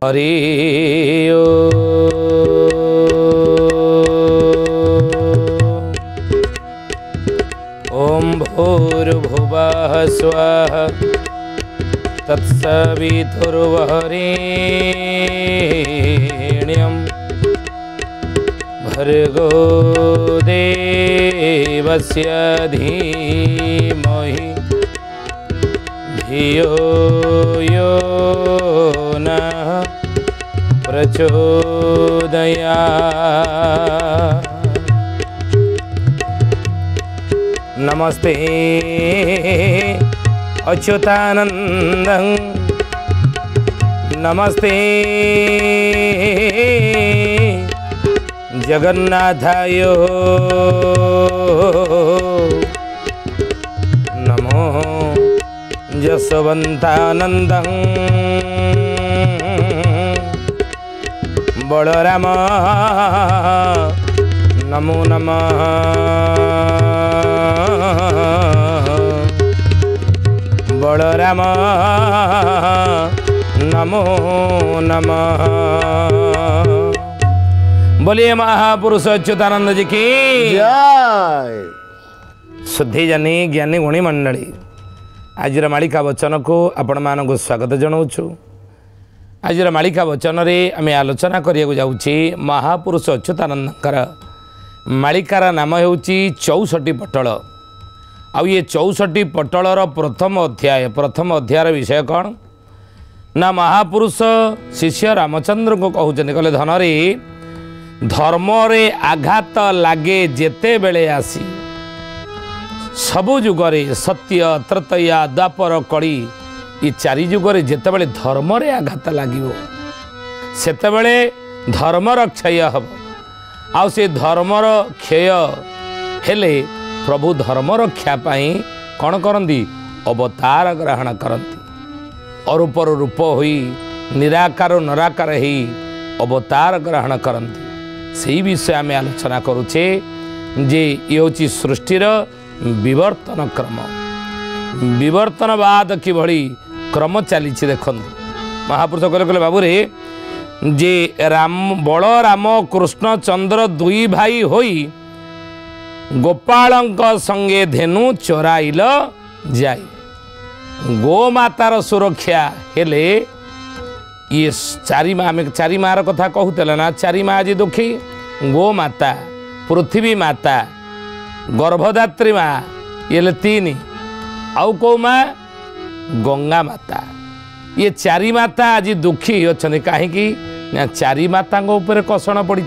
हरि ओम भूर्भुवः स्वः तत्सवितुर्वरेण्यं भर्गो देवस्य धीमहि धियो यो नः प्रचोदयात्। नमस्ते अच्युतानन्दं नमस्ते जगन्नाथाय नमो जसवन्तानन्दं बलराम नमो नमः बलराम नमो नमः। बोलिए महापुरुष अच्युतानंद जी की जय। शुद्धि जानी ज्ञानी गुणी मंडली आज मालिका वचन को आपण मानक स्वागत जनाऊँ। आज मालिका वचन रे आम आलोचना करिया जाऊँगी महापुरुष अच्युतानंदकर मालिकार नाम होउची 64 पटल। आउ ये 64 पटलर प्रथम अध्यायर विषय कौन ना महापुरुष शिष्य रामचंद्र को कहते कहले धन रे धर्म रे आघात लागे जेते बेले आसी सबु जुगरे सत्य त्रैतया द्वापर कली ये 4 जुगरे जेते बेले धर्म रे आघात लागिवो सेते बेले धर्मर क्षय हब। आउ से धर्मर क्षय हेले प्रभु धर्म रक्षा पाई कौन करती अवतार ग्रहण करती अरूपर रूप होई निराकार नराकार ही अवतार ग्रहण करती से विषय आम आलोचना करुचे जे ये हूँ सृष्टिर विवर्तन क्रम विवर्तनवाद किभली क्रम चली देखु महापुरुष कहले बाबू रे जे राम बलराम कृष्ण चंद्र दुई भाई होई गोपालंक संगे धेनु चोराइल जाई गोमातार सुरक्षा हेले ये 4 माँ आम 4 मार कथा कहूला ना 4 माँ आज दुखी गोमाता पृथ्वी माता गर्भदात्री माँ ये 3 आउ कौ माँ गंगा माता ये 4 माता आज दुखी अच्छा कहीं 4 माता कषण पड़ी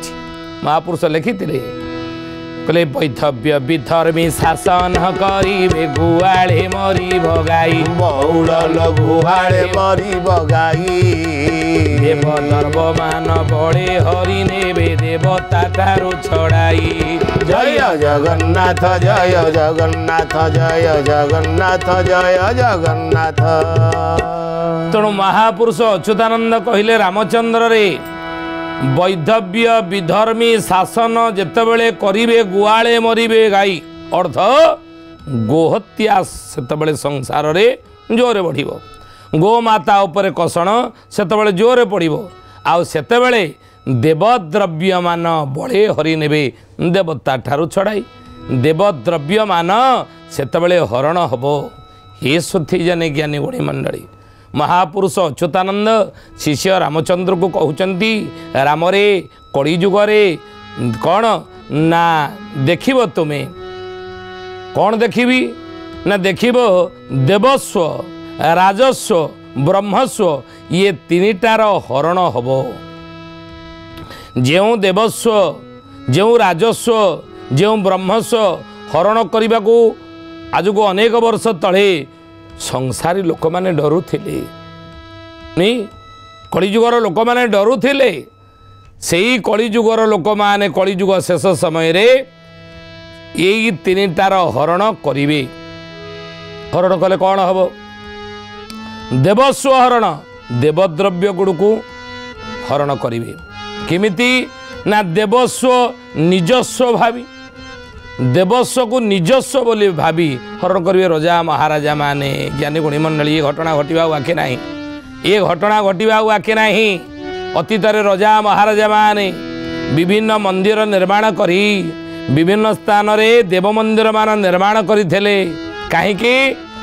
महापुरुष लिखी कहले वैधव्य विधर्मी शासन करिबे गुआले मरी भगाई बहुड़ल गुहाड़े मरी बगाई देव धर्म मान बड़े हरि नेबे देवता ठारू छड़ाई जय जगन्नाथ जय जगन्नाथ जय जगन्नाथ जय जगन्नाथ। तेणु महापुरुष अच्युतानंद कहले रामचंद्र रे वैधव्य विधर्मी शासन जेतेबेले करिबे गुआले मरिबे गाई अर्थ गोहत्या सेतेबेले संसार रे जोरे बढ़िबो गोमाता उपरे कषण सेतेबेले जोरे पड़िबो आउ सेतेबेले देवद्रव्य मान बड़े हरि नेबे देवता ठारू छड़ाई देवद्रव्य मान सेतेबेले हरण हबो। हे सुथी जने ज्ञानी गुणी मंडली महापुरुष अच्युतानंद शिष्य रामचंद्र को कहते राम रे कली जुगरे कौन ना देखिब तुम्हें कौन देखी ना देखिब देवस्व राजस्व ब्रह्मस्व ये 3टार हरण हब जो देवस्व जो राजस्व जो ब्रह्मस्व हरण करने को आज को अनेक वर्ष तले संसारी लोक माने डरुथिले नहीं कलिजुगर लोक माने डरुथिले सेही कलिजुगर लोक माने कलिजुग शेष समय रे यही 3टार हरण करिवे हरण कले कौन हम देवस्व हरण देवद्रव्य गुड़ को हरण करिवे किमिति ना देवस्व निजस्व भावी देवस्व को निजस्व बोली भावी हरण करेंगे राजा महाराजा माने ज्ञानी गुणी मंडली ये घटना घटवा आखे ना ये घटना घटवा आखे ना ଅତୀତରେ ରଜା ମହାରାଜା ମାନେ ବିଭିନ୍ନ ମନ୍ଦିର ନିର୍ମାଣ କରି ବିଭିନ୍ନ ସ୍ଥାନରେ ଦେବ ମନ୍ଦିର ମାନ ନିର୍ମାଣ କରିଥିଲେ କାହିଁକି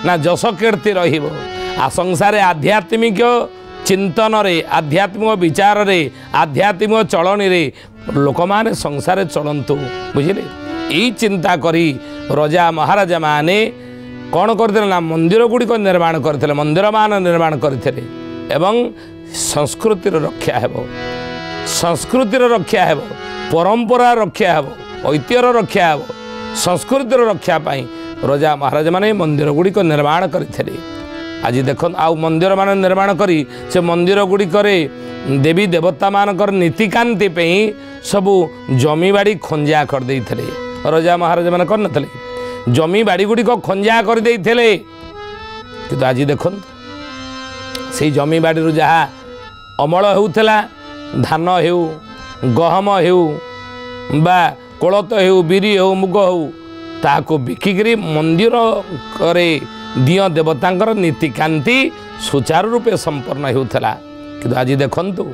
ନା ଯଶ କୀର୍ତ୍ତି ରହିବ ସଂସାରେ ଆଧ୍ୟାତ୍ମିକ ଚିନ୍ତନରେ ଆଧ୍ୟାତ୍ମିକ ବିଚାରରେ ଆଧ୍ୟାତ୍ମିକ ଚଳଣୀରେ ଲୋକମାନେ ସଂସାରେ ଚଳନ୍ତୁ ବୁଝିଲେ ଏଇ ଚିନ୍ତା କରି ରଜା ମହାରାଜା ମାନେ କ'ଣ କରିଥିଲେ ନା ମନ୍ଦିର ଗୁଡ଼ିକ ନିର୍ମାଣ କରିଥିଲେ ମନ୍ଦିରମାନ ନିର୍ମାଣ କରିଥିଲେ ଏବଂ ସଂସ୍କୃତିର ରକ୍ଷା ହେବ ସଂସ୍କୃତିର ରକ୍ଷା ହେବ ପରମ୍ପରା ରକ୍ଷା ହେବ ଐତିହ୍ୟର ରକ୍ଷା ହେବ ସଂସ୍କୃତିର ରକ୍ଷା ପାଇଁ ରଜା ମହାରାଜା ମାନେ ମନ୍ଦିର ଗୁଡ଼ିକ ନିର୍ମାଣ କରିଥିଲେ ଆଜି ଦେଖନ୍ତୁ ଆଉ ମନ୍ଦିର ମାନ ନିର୍ମାଣ କରି ସେ ମନ୍ଦିର ଗୁଡ଼ିକରେ ଦେବୀ ଦେବତାମାନଙ୍କର ନୀତିକାନ୍ତି ପାଇଁ ସବୁ ଜମିବାଡ଼ି ଖଞ୍ଜା କରିଦେଇଥିଲେ ରଜା ମହାରାଜା ମାନେ କରିନଥିଲେ ଜମିବାଡ଼ି ଗୁଡ଼ିକ ଖଞ୍ଜା କରିଦେଇଥିଲେ କିନ୍ତୁ ଆଜି ଦେଖନ୍ତୁ ସେଇ ଜମିବାଡ଼ିରୁ ଯାହା ଅମଳ ହେଉଥିଲା ଧାନ ହେଉ ଗହମ ହେଉ ବା କୋଳଥ ହେଉ ବିରି ହେଉ ମୁଗ ହେଉ ତାହାକୁ ବିକିକିରି ମନ୍ଦିରରେ ଦିଅ ଦେବତାଙ୍କର ନୀତିକାନ୍ତି ସୁଚାରୁ ରୂପେ ସମ୍ପନ୍ନ ହେଉଥିଲା କିନ୍ତୁ ଆଜି ଦେଖନ୍ତୁ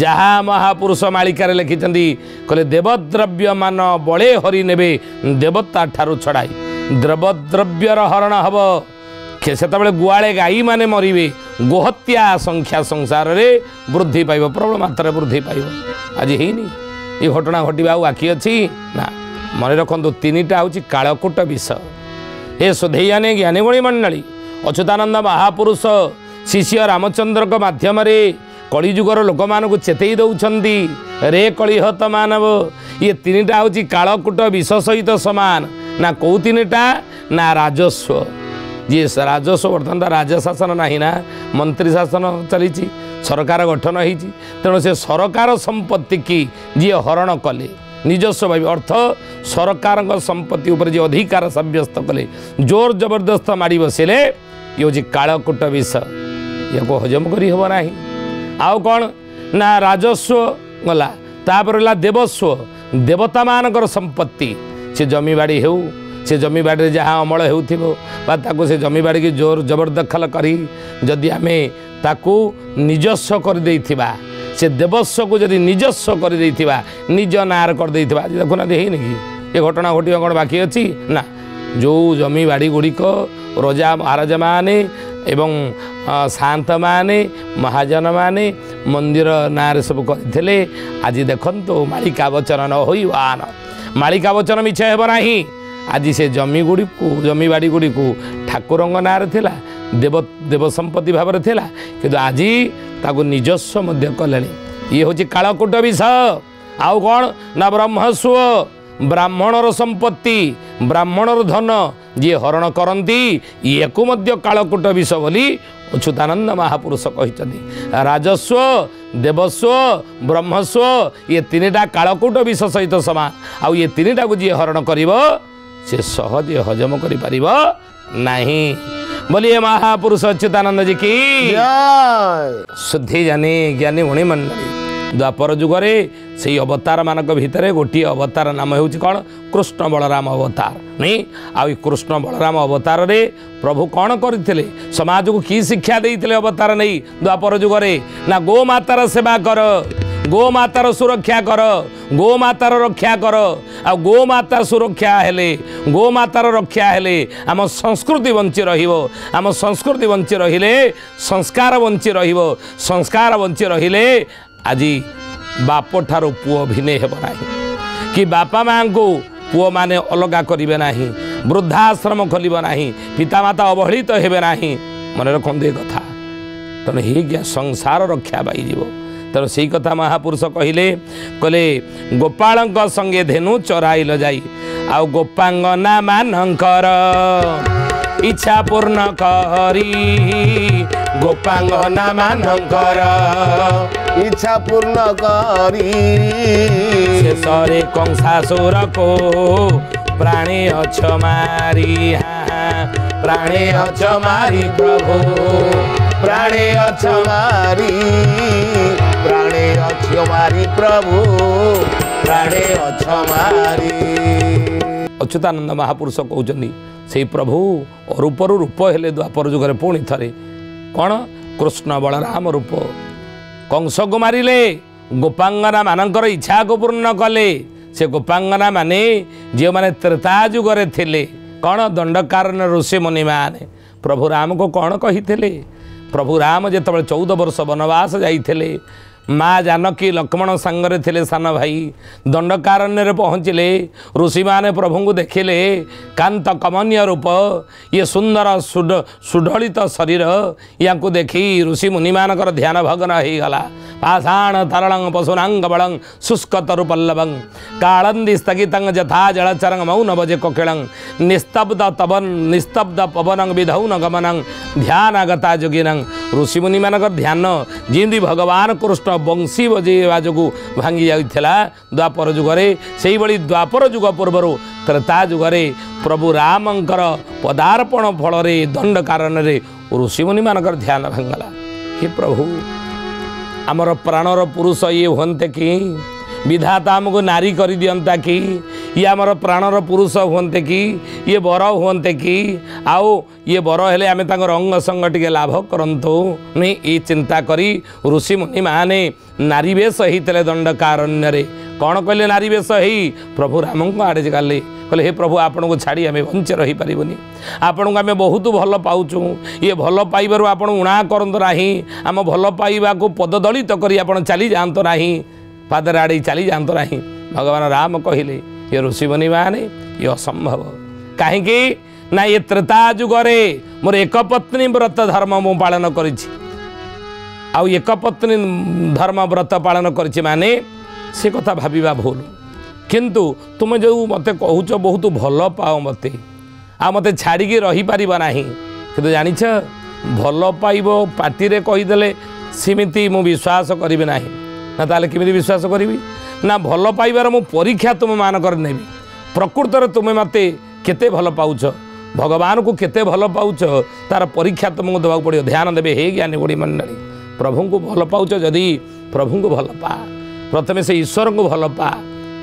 ଯାହା ମହାପୁରୁଷ ମାଳିକାରେ ଲେଖିଛନ୍ତି କହିଲେ ଦେବଦ୍ରବ୍ୟ ମାନ ବଳେ ହରି ନେବେ ଦେବତା ଠାରୁ ଛଡ଼ାଇ ଦେବଦ୍ରବ୍ୟର ହରଣ ହେବ ସେତେବେଳେ ଗୁଆଳେ ଗାଈମାନେ ମରିବେ ଗୋହତ୍ୟା ସଂଖ୍ୟା ସଂସାରରେ ବୃଦ୍ଧି ପାଇବ ପ୍ରବଳ ମାତ୍ରାରେ ବୃଦ୍ଧି ପାଇବ ଆଜି ହେଇନି ଏ ଘଟଣା ଘଟିବା ଆଉ ବାକି ଅଛି ନା ମନେ ରଖନ୍ତୁ ତିନିଟା ହେଉଛି କାଳକୂଟ ବିଷ ଏ ସୁଧେଇଆନେ ଜ୍ଞାନୀଗୁଣୀ ମଣ୍ଡଳୀ ଅଚ୍ୟୁତାନନ୍ଦ ମହାପୁରୁଷ ଶିଷ୍ୟ ରାମଚନ୍ଦ୍ରଙ୍କ ମାଧ୍ୟମରେ କଳିଯୁଗର ଲୋକମାନଙ୍କୁ ଚେତେଇ ଦେଉଛନ୍ତି ରେ କଳିହତ ମାନବ ଇଏ ତିନିଟା ହେଉଛି କାଳକୂଟ ବିଷ ସହିତ ସମାନ ନା କେଉଁ ତିନିଟା ନା ରାଜସ୍ୱ ଯିଏ ରାଜସ୍ୱ ବର୍ତ୍ତମାନ ରାଜ୍ୟ ଶାସନ ନାହିଁ ନା ମନ୍ତ୍ରୀ ଶାସନ ଚାଲିଛି ସରକାର ଗଠନ ହେଇଛି ତେଣୁ ସେ ସରକାର ସମ୍ପତ୍ତି କି ଯିଏ ହରଣ କଲେ ନିଜସ୍ୱ ଭାବେ ଅର୍ଥ ସରକାରଙ୍କ ସମ୍ପତ୍ତି ଉପରେ ଯିଏ ଅଧିକାର ସାବ୍ୟସ୍ତ କଲେ ଜୋର ଜବରଦସ୍ତ ମାଡ଼ି ବସିଲେ ଇଏ ହେଉଛି କାଳକୂଟ ବିଷ ୟାକୁ ହଜମ କରି ହେବ ନାହିଁ ଆଉ କ'ଣ ନା ରାଜସ୍ୱ ଗଲା ତାପରେ ହେଲା ଦେବସ୍ୱ ଦେବତାମାନଙ୍କର ସମ୍ପତ୍ତି ସେ ଜମିବାଡ଼ି ହେଉ ସେ ଜମିବାଡ଼ିରେ ଯାହା ଅମଳ ହେଉଥିବ ବା ତାକୁ ସେ ଜମିବାଡ଼ିକି ଜୋର ଜବରଦଖଲ କରି ଯଦି ଆମେ ତାକୁ ନିଜସ୍ୱ କରିଦେଇଥିବା ସେ ଦେବସ୍ୱକୁ ଯଦି ନିଜସ୍ୱ କରିଦେଇଥିବା ନିଜ ନାଁରେ କରିଦେଇଥିବା ଆଜି ଦେଖୁନାହାନ୍ତି ହେଇନି କି ଏ ଘଟଣା ଘଟିବା କ'ଣ ବାକି ଅଛି ନା ଯେଉଁ ଜମିବାଡ଼ି ଗୁଡ଼ିକ ରଜା ମହାରାଜାମାନେ ଏବଂ ସାନ୍ତମାନେ ମହାଜନମାନେ ମନ୍ଦିର ନାଁରେ ସବୁ କରିଥିଲେ ଆଜି ଦେଖନ୍ତୁ ମାଳିକା ବଚନ ନ ହୋଇବାନ ମାଳିକା ବଚନ ମିଛ ହେବ ନାହିଁ ଆଜି ସେ ଜମିବାଡ଼ି ଗୁଡ଼ିକୁ ଠାକୁରଙ୍କ ନାଁରେ ଥିଲା ଦେବ ସମ୍ପତ୍ତି ଭାବରେ ଥିଲା କିନ୍ତୁ ଆଜି ତାକୁ ନିଜସ୍ୱ ମଧ୍ୟ କଲେଣି ଇଏ ହେଉଛି କାଳକୂଟ ବିଷ ଆଉ କ'ଣ ନା ବ୍ରହ୍ମସ୍ୱ ବ୍ରାହ୍ମଣର ସମ୍ପତ୍ତି ବ୍ରାହ୍ମଣର ଧନ ଯିଏ ହରଣ କରନ୍ତି ଇଏକୁ ମଧ୍ୟ କାଳକୂଟ ବିଷ ବୋଲି ଅଚ୍ୟୁତାନନ୍ଦ ମହାପୁରୁଷ କହିଛନ୍ତି ରାଜସ୍ୱ ଦେବସ୍ୱ ବ୍ରହ୍ମସ୍ୱ ଇଏ ତିନିଟା କାଳକୂଟ ବିଷ ସହିତ ସମାନ ଆଉ ଇଏ ତିନିଟାକୁ ଯିଏ ହରଣ କରିବ ସେ ସହଜେ ହଜମ କରିପାରିବ ନାହିଁ ବୋଲି ଏ ମହାପୁରୁଷ ଅଚ୍ୟୁତାନନ୍ଦ ଜୀ କି ଶୁଦ୍ଧି ଜାନି ଜ୍ଞାନୀ ଗୁଣୀ ମଣ୍ଡଳୀ ଦ୍ୱାପର ଯୁଗରେ ସେଇ ଅବତାର ମାନଙ୍କ ଭିତରେ ଗୋଟିଏ ଅବତାର ନାମ ହେଉଛି କ'ଣ କୃଷ୍ଣ ବଳରାମ ଅବତାର ନାଇଁ ଆଉ ଏ କୃଷ୍ଣ ବଳରାମ ଅବତାରରେ ପ୍ରଭୁ କ'ଣ କରିଥିଲେ ସମାଜକୁ କି ଶିକ୍ଷା ଦେଇଥିଲେ ଅବତାର ନେଇ ଦ୍ୱାପର ଯୁଗରେ ନା ଗୋମାତାର ସେବା କର ଗୋମାତାର ସୁରକ୍ଷା କର ଗୋମାତାର ରକ୍ଷା କର ଆଉ ଗୋମାତା ସୁରକ୍ଷା ହେଲେ ଗୋମାତାର ରକ୍ଷା ହେଲେ ଆମ ସଂସ୍କୃତି ବଞ୍ଚି ରହିବ ଆମ ସଂସ୍କୃତି ବଞ୍ଚି ରହିଲେ ସଂସ୍କାର ବଞ୍ଚି ରହିବ ସଂସ୍କାର ବଞ୍ଚି ରହିଲେ ଆଜି ବାପ ଠାରୁ ପୁଅ ଭିନେ ହେବ ନାହିଁ କି ବାପା ମାଆଙ୍କୁ ପୁଅମାନେ ଅଲଗା କରିବେ ନାହିଁ ବୃଦ୍ଧାଶ୍ରମ ଖୋଲିବ ନାହିଁ ପିତାମାତା ଅବହେଳିତ ହେବେ ନାହିଁ ମନେ ରଖନ୍ତୁ ଏ କଥା ତେଣୁ ହେଇକି ସଂସାର ରକ୍ଷା ପାଇଯିବ ତେଣୁ ସେଇ କଥା ମହାପୁରୁଷ କହିଲେ ଗୋପାଳଙ୍କ ସଙ୍ଗେ ଧେନୁ ଚରାଇଲ ଯାଇ ଆଉ ଗୋପାଙ୍ଗନା ମାନଙ୍କର ଇଚ୍ଛା ପୂର୍ଣ୍ଣ କରି ଗୋପାଙ୍ଗନା ମାନଙ୍କର ଇଚ୍ଛା ପୂର୍ଣ୍ଣ କରି ଶେଷରେ କଂସାସୁରକୁ ପ୍ରାଣୀ ଅଛ ମାରି ପ୍ରାଣେ ଅଛ ମାରି ପ୍ରଭୁ ପ୍ରାଣେ ଅଛ ମାରି ପ୍ରାଣେ ଅଛ ମାରି ପ୍ରଭୁ ପ୍ରାଣେ ଅଛ ମାରି ଅଚ୍ୟୁତାନନ୍ଦ ମହାପୁରୁଷ କହୁଛନ୍ତି ସେଇ ପ୍ରଭୁ ଅରୂପରୁ ରୂପ ହେଲେ ଦ୍ୱାପର ଯୁଗରେ ପୁଣି ଥରେ କ'ଣ କୃଷ୍ଣ ବଳରାମ ରୂପ कंस को मारिले गोपांगना मानकर इच्छा को पूर्ण कले से गोपांगना माने जो मैंने त्रेता जुगरे थिले कौन दंडकारण्य ऋषि मुनि माने प्रभु राम को कौन कही प्रभु राम जिते 14 वर्ष वनवास जाइए माँ जानकी लक्ष्मण सांगरे थिले सान भाई दंडकारण्य पहुँचले ऋषि माने प्रभु को देखिले कांत कमनीय रूप ये सुंदर सुढलित शरीर या देखी ऋषि मुनि मानकर ध्यान भग्न हो गला पाषाण तरलं पशुनांग बलं शुष्क तरु पल्लवं कालंदी स्थगित जथा जलचरंग मौन बजे कोकिलं निस्तब्ध पवन विधौन गमनं ध्यानगता जोगिनं ऋषि मुनि मानकर ध्यान जिंदी भगवान कृष्ण बंशी बजेवा जो भांगी जाइथिला द्वापर जुगरे से ही द्वापर जुग पूर्वर त्रेता जुगरे प्रभु रामंकर पदार्पण फल दंड कारण ऋषि मुनि मानकर ध्यान भांगला हे प्रभु आमर प्राणर पुरुष ये हंते कि विधाता आमको नारी कर दियंता कि ये आमर प्राणर पुरुष हंते कि ये बर हंते कि आओ ये बर हेले आमे तांकर अंग संग टिके लाभ करंतु नहीं ये चिंता करी ऋषि मुनि माने नारी बेश होते दंडकारण्य रे कौन कहले नारी बेश ही प्रभु राम को आड़े गले कहले हे प्रभु आपण को छाड़ी आमे वंचे रही पारिबनी आपण को आमे बहुत भल पाउछु ये भल पाइबारु आपण उणा करंतो नाही आम भल पाइबा को पददलित करी आपण चली जानतो नाही पादर आड़े चली जानतो नाही भगवान राम कहले ये ऋषि मुनि माने ये असंभव कहीं ना ये त्रेता जुगरे मोर एक पत्नी व्रत धर्म मु पालन करिछि आउ एक पत्नी धर्म व्रत पालन करिछि माने से कथा भाविबा भूल किंतु तुम जो मते कहूच बहुत भल पाओ मते आ मते छाड़ी रही पारिबा नाही किंतु जानिछ भल पाइबो पार्टी रे कहिदेले सिमिति मु विश्वास करिबे नाही ना ताले किमिति विश्वास करिबी ना भल पाइबार मु परीक्षा तुम मान कर नेबी प्रकृत रे तुम मते केते भल पाउछ भगवान को केते भल पाउछ तार परीक्षा तुमको देवाक पड़ियो ध्यान देबे हे ज्ञानी गुणी मंडली प्रभु को भल पाउछ जदि प्रभु को भल पा प्रथमे से ईश्वर को भल पा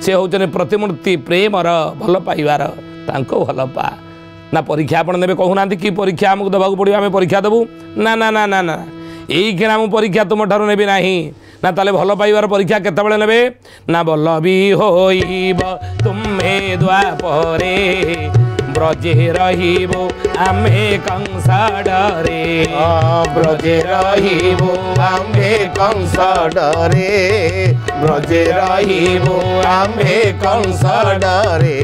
से होचने प्रतिमूर्ति प्रेमर भल पाइबार तांको भल पा ना परीक्षा आपण नेबे कहूना कि परीक्षा हमको देवाक पड़ियो आमे परीक्षा देबू ना ना ना ना ना एई केना मु परीक्षा तुम ठारो नेबी नाही ना ताले भल पाइबार परीक्षा केतेबेले नेबे ना भल भी होइब तुमे द्वापरे ब्रजे रहिबो आमे कंस डरे ब्रजे रहिबो आमे कंस डरे ब्रजे रहिबो आमे कंस डरे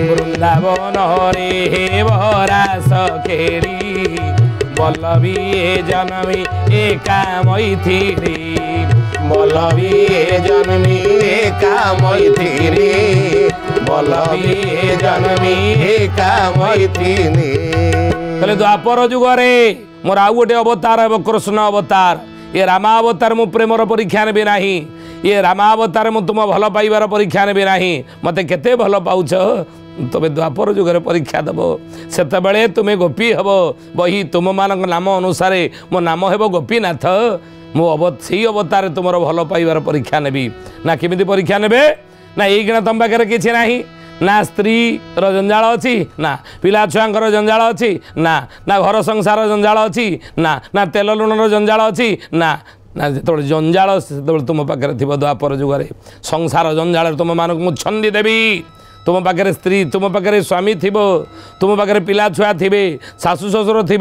वृंदावन रे बरास खेड़ी बल्लभी जनमी एका मैथिली बल्लभी जन्मी एका मैथिली बल्लभी जन्मी एका मैथिली कहले द्वापर जुगरे मोर आउ गोटे अवतार एवं कृष्ण अवतार ये रामावतार मु प्रेमर परीक्षा नेबे नाही ये रामावतार मु तुम भल पाइबार परीक्षा नेबे नाही मते केते भल पाउछ तबे द्वापर जुगरे परीक्षा देव सेतबेले तुमे गोपी हब बही तुम मान नाम अनुसार मो नाम हेब गोपीनाथ मो से अवतार तुम भल पाइबार परीक्षा नेबी ना केमिति परीक्षा नेबे ना एइगणा तुम पाखे किछि नाही ना स्त्री जंजाल अच्छी ना पिला छुआंकर जंजाल अच्छी ना ना घर संसार जंजाल अच्छी ना ना तेल लुणर जंजाल अच्छी ना ना जो जंजाल से तुम पाखे थी द्वापर जुगरे संसार जंजाल तुम मानक मु छंदी देवी तुम पाखे स्त्री तुम पाखे स्वामी थी तुम पाखे पिला छुआ थे शाशु शशुर थे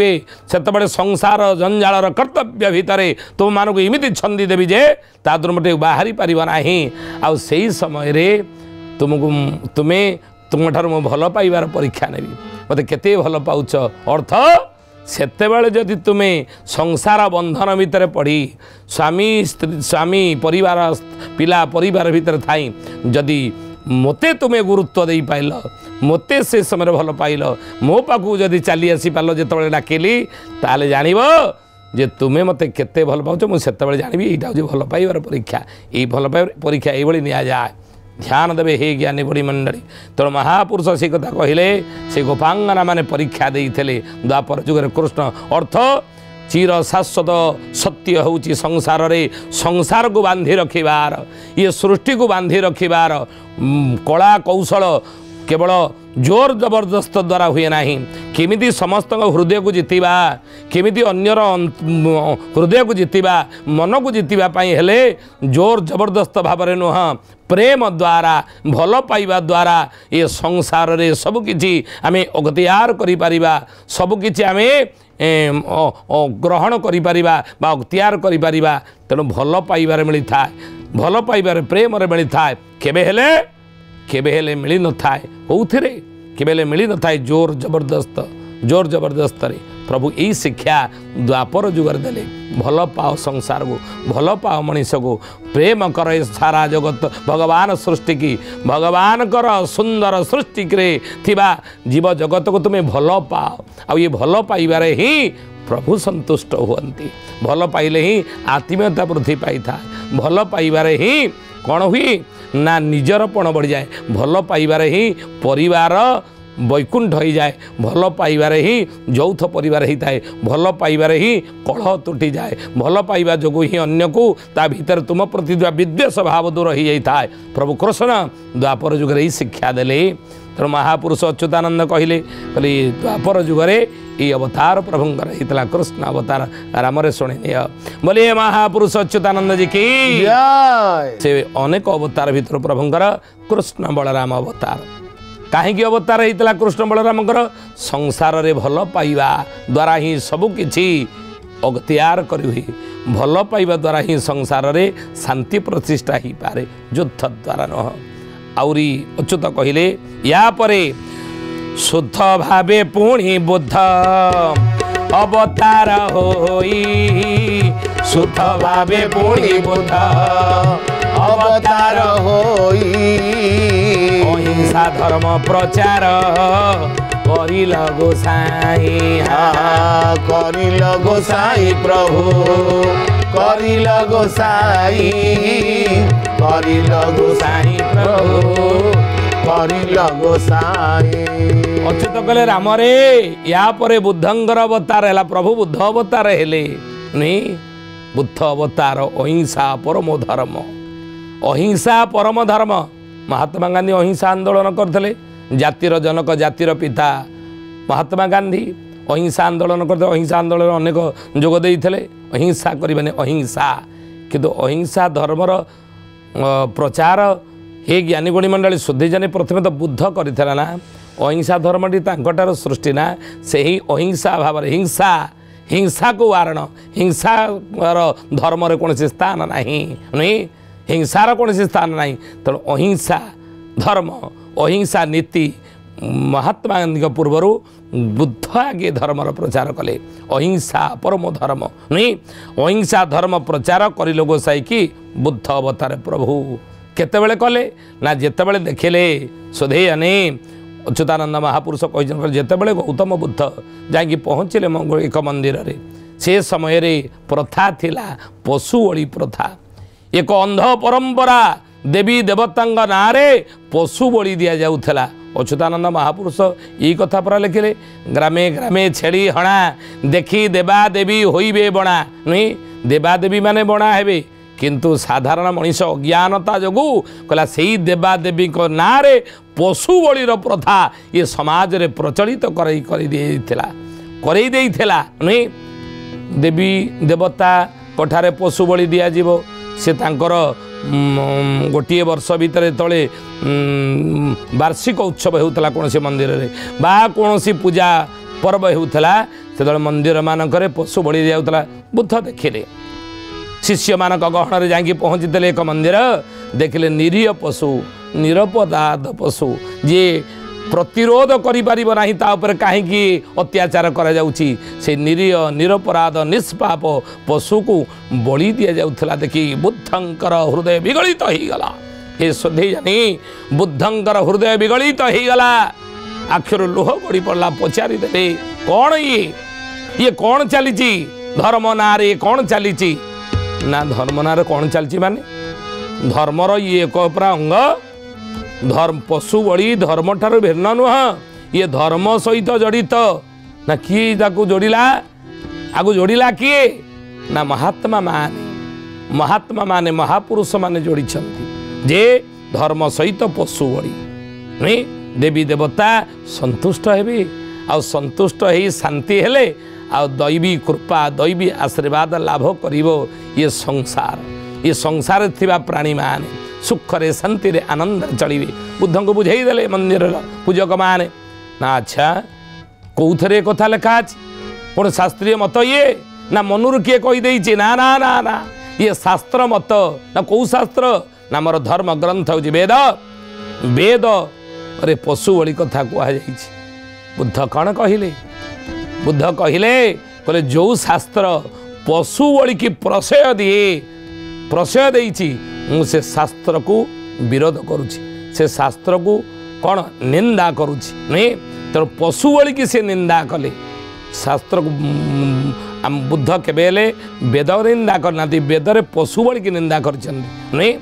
से संसार जंजाल कर्तव्य भितर तुम मानक इमिति छंदी देवी जे तादर मटे बाहरी पार ना आउ से समय रे तुमको तुम्हें तुम ठार मु भल पाइबार परीक्षा नेबी मते केते भल पाउछ अर्थ सेतेबेले जदि तुम्हें संसार बंधन भितर पड़ी स्वामी स्त्री स्वामी परिवार पिला परिवार भितर थाई जदि मोते तुम्हें गुरुत्व दे पाइल मोते से समय भल पाइल मो पाखु जदि चली आसी पाल जिते डाकिली ताले जानिब जे तुम्हें मते केते भल पाउछ मु सेतेबेले जानिबी एटा जे भल पाइबार परीक्षा ए भल पाइबार परीक्षा एई भली निया जाय ध्यान देवे हे ज्ञानी बुढ़ी मंडली तेणु महापुरुष से कथा कहले से गोपांगना माने परीक्षा देइथिले द्वापर जुगरे कृष्ण अर्थ चिर शाश्वत सत्य होउची संसार रे संसार को बांधी रखिबार ये सृष्टि को बांधी रखिबार कला कौशल केवल जोर जबरदस्त द्वारा हुए ना केमिति समस्त हृदय को जितिबा केमिति अन्यर हृदय को जितिबा मन को जितिबा पाई हेले जोर जबरदस्त भाव में नुह प्रेम द्वारा भल पाइबा द्वारा ये संसार रे सबकि आम अगतियार करिपारिबा सबकि आम ग्रहण करिपारिबा बा अगतियार करिपारिबा तेणु भल पाइबार मिली था भल पाइबार प्रेम रे मिली था केबे हेले मिली न थाए कौथिरे केबेले मिली न थाए जोर जबरदस्त रे प्रभु यही शिक्षा द्वापर जुगर देले भल पाओ संसार को भल पाओ मनीष को प्रेम कर सारा जगत भगवान सृष्टि की भगवान कर सुंदर सृष्टि रे थिबा जीव जगत को तुम्हें भल पाओ आ ये भल पाइबारे ही प्रभु संतुष्ट हुअन्ति भल पाइले ही आत्मीयता वृद्धि पाई था भल पाइबारे ही कौन हुई ना निजरपण बढ़ जाए भल पाइबारे ही परिवार वैकुंठ हो जाए भल पाइबारे ही यौथ परिवार होता है भल पाइबारे ही कलह तुटी जाए भल पाइबा जोगु ही अन्य को ता भीतर तुम प्रति विद्वेष भाव दूर हो जाता है प्रभु कृष्ण द्वापर जुगरे ही शिक्षा देले तेणु महापुरुष अच्युतानंद कहले द्वापर जुगरे ये अवतार प्रभुंकर होता कृष्ण अवतार रामरे शुणी बोलिए महापुरुष अच्युतानंद जी की से अनेक अवतार भीतर प्रभुंकर कृष्ण बलराम अवतार कहीं अवतार होता कृष्ण बलराम संसार रे भल पाइबा द्वारा ही सबकि अगतियार करी भल पाइबा द्वारा ही संसार रे शांति प्रतिष्ठा ही पारे युद्ध द्वारा नह आउरी अच्युत कहले या परे शुद्ध भावे पुणी बुद्ध अवतार होई शुद्ध भावे पुणी बुद्ध अवतार होई अहिंसा धर्म प्रचार करिल गोसाई करिल गोसाई प्रभु करिल गोसाई प्रभु करिल गोसाई अच्युत कहले राम रे या परे बुद्धंकर अवतार है प्रभु बुद्ध अवतार हेले नहीं बुद्ध अवतार अहिंसा परम धर्म अहिंसा परम धर्म महात्मा गांधी अहिंसा आंदोलन करते जातिर जनक जातिर पिता महात्मा गांधी अहिंसा आंदोलन करते अहिंसा आंदोलन अनेक जोग देते अहिंसा करने अहिंसा किंतु अहिंसा धर्मर प्रचार हे ज्ञानीगुणी मंडली शुद्धि जानी प्रथमे तो बुद्ध करथिला ना अहिंसा धर्मटी तांकटार सृष्टि ना से ही अहिंसा भाव हिंसा हिंसा को वारण हिंसा धर्म रे कौन स्थान नहीं हिंसार कौन स्थान नहीं तेणु अहिंसा धर्म अहिंसा नीति महात्मा गांधी पूर्वर बुद्ध आगे धर्मर प्रचार कले अहिंसा परम धर्म नहीं अहिंसा धर्म प्रचार कर गोसाई कि बुद्ध अवतार प्रभु केतेबेले कले ना जेतेबेले देखिले सोधे अने अच्युतानंद महापुरुष कहते जेतेबेले गौतम बुद्ध जाकि पहुँचले एक मंदिर रे से समय रे प्रथा थिला पशु बलि प्रथा एक अंध परंपरा देवी देवता नारे पशु बलि दि जाउथला अच्युतानंद महापुरुष ये कथा पर लिखिले ग्रामे ग्रामे छेड़ी हणा देखी देवा देवी होइबे बणा नहीं देवा देवी माने बणा हेबे किंतु साधारण मनीष अज्ञानता जोगु कहला सेई देवा देवी को नारे पशु बलिर प्रथा ये समाज रे प्रचलित कर देइथिला नहीं देवी देवता कठारे पशु बलि दिया जीवो से तांकर गोटे वर्ष भितर तले वार्षिक उत्सव होता कौन से मंदिर रे बा कौन सी पूजा पर्व होता से मंदिर मानक पशु बलि दिया बुद्ध देखिले शिष्य मान गहन जाकि पहुँचीते एक मंदिर देखिले निरीह पशु निरपराध पशु जी प्रतिरोध करें कहीं अत्याचार से निरीह निरपराध निष्पाप पशु को बलि दि जाऊला देखी बुद्धंकर हृदय विगलित हो गला ये शुद्धि जानी बुद्धंकर हृदय विगलित हो गला आखिर लुह गड़ी पड़ा पचारि दे कौन ये कौन चली धर्म ना रे कौन चली ना धर्म ना कौन चलती माने धर्मर ये एक अंग धर्म पशु बलि धर्म ठार भिन्न नुह ये धर्म सहित जड़ित ना किए ताकू जोड़िला आगु जोड़िला किए ना महात्मा माने महापुरुष माने जोड़ी जे धर्म सहित पशु बलि नहीं देवी देवता संतुष्ट हेबे आ संतुष्ट हो शांति हेले आ दैवी कृपा दैवी आशीर्वाद लाभ करिवो ये संसार थिबा प्राणी मान सुखरे शांति रे आनंद चलिबे बुद्ध को बुझाई देले मंदिर पूजक माने ना अच्छा कौथरे कथा लिखा अछि कौन शास्त्रीय मत ये ना मनुर किए कहीदे ना ना ना ना ये शास्त्र मत ना कौ शास्त्र ना मोर धर्म ग्रंथ हूँ वेद वेद अरे पशु भली कथा कहुई बुद्ध कौन कहले बुद्ध कहले जो शास्त्र पशु भली की प्रशय देइछि से शास्त्र को विरोध करुछि से शास्त्र को कौन निंदा करुछि नहीं तेणु पशु भली की से निंदा कले शास्त्र को बुद्ध केबेले वेद निंदा करना वेदरे पशु भली की निंदा कर नहीं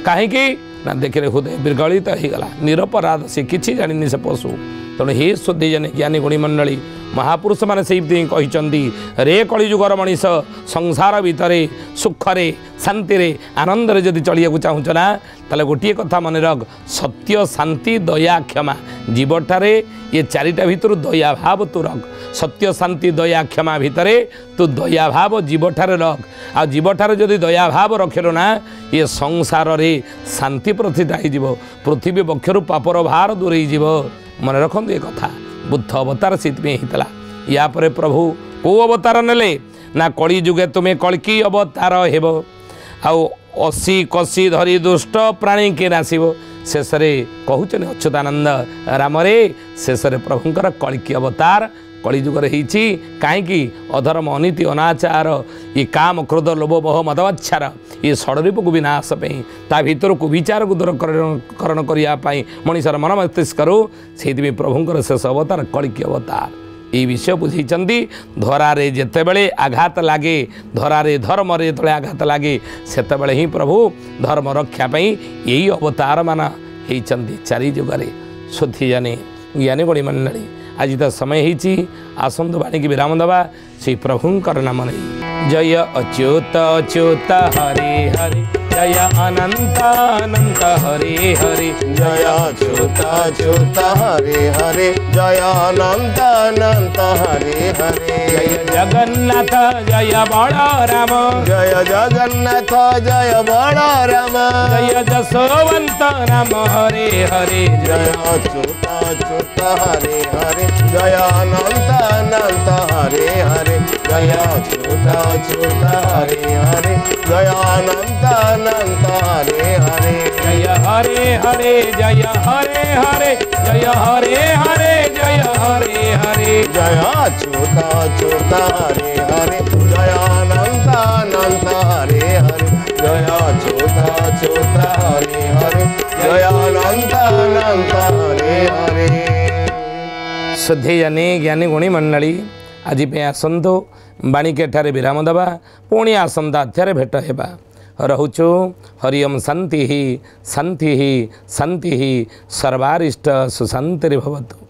कहीं ना देखिए हृदय विगलित हो गला निरपराध से किसी जानी से पशु तेणु हे शुद्धि जने ज्ञानी गुणी मंडली महापुरुष मैंने से कहते रे कलिजुगर मनीष संसार भितर सुखरे शांति रे आनंद रे जदि चलिया चाहूच ना ताले गोटे कथा मन रख सत्य शांति दया क्षमा जीवटारे ये चारिटा भितर दया भाव तू रख सत्य शांति दया क्षमा भितर तू दया भाव जीवठारे रख आ जीवठारे जदि दया भाव रखेल ना ये संसार रे शांति प्रतिष्ठा हो पृथ्वी बक्षर पापर भार दूरे मन रखु ये कथा बुद्ध अवतार से होता या परे प्रभु को अवतार नेले ना कली जुगे तुम्हें कल्कि अवतार हेब आउ असी कसी धरी दुष्ट प्राणी के नासिब शेष कहते अच्युतानंद राम रे शेष प्रभुंकर कल्कि अवतार कलिजुगर होती कहीं अधर्म अनीति अनाचार ये काम क्रोध लोभ मोह मदवाच्छार ये षडरूप को विनाश ता भीतर को विचार को दूरकरण करने मनीषर मन मस्तिष्क से प्रभुंकर शेष अवतार कल्कि अवतार ये विषय बुझे धरारे जितेबले आघात लगे धरारे धर्म रे जो आघात लगे से ही प्रभु धर्म रक्षापी यही अवतार मान होती चारि जुगरे शुद्धि जाने ज्ञानी गुणी मंडली आज तो समय होती आसंतु वाणी की विराम दवा श्री प्रभुंकर नाम नहीं जय अच्युत अच्युत हरे हरे जय अनंत अनंत हरे हरे जय अच्युत अच्युत हरे हरे जय अनंत अनंत हरे हरे जय जगन्नाथ जय बलराम जय जगन्नाथ जय बलराम जय जसवंत राम हरे हरे जय अच्युत अच्युत हरे हरे जय अनंत अनंत हरे हरे जय अच्युत अच्युत हरे हरे जय अनंत अनंत हरे हरे जय हरे हरे जय हरे हरे जय हरे हरे जय हरे हरे जय अच्युत अच्युत हरे हरे जय अनंत अनंत हरे हरे जय अच्युत अच्युत हरे हरे जय अनंत अनंत हरे हरे शुद्धि जानी ज्ञानी गुणी मंडली आज आसतु बाणिके ठारे विराम दवा पुणी आसंता अध्याय भेट हेबा रहुचु हरिओम शांति शांति शांति सर्वारिष्ट सुशांति भवतु।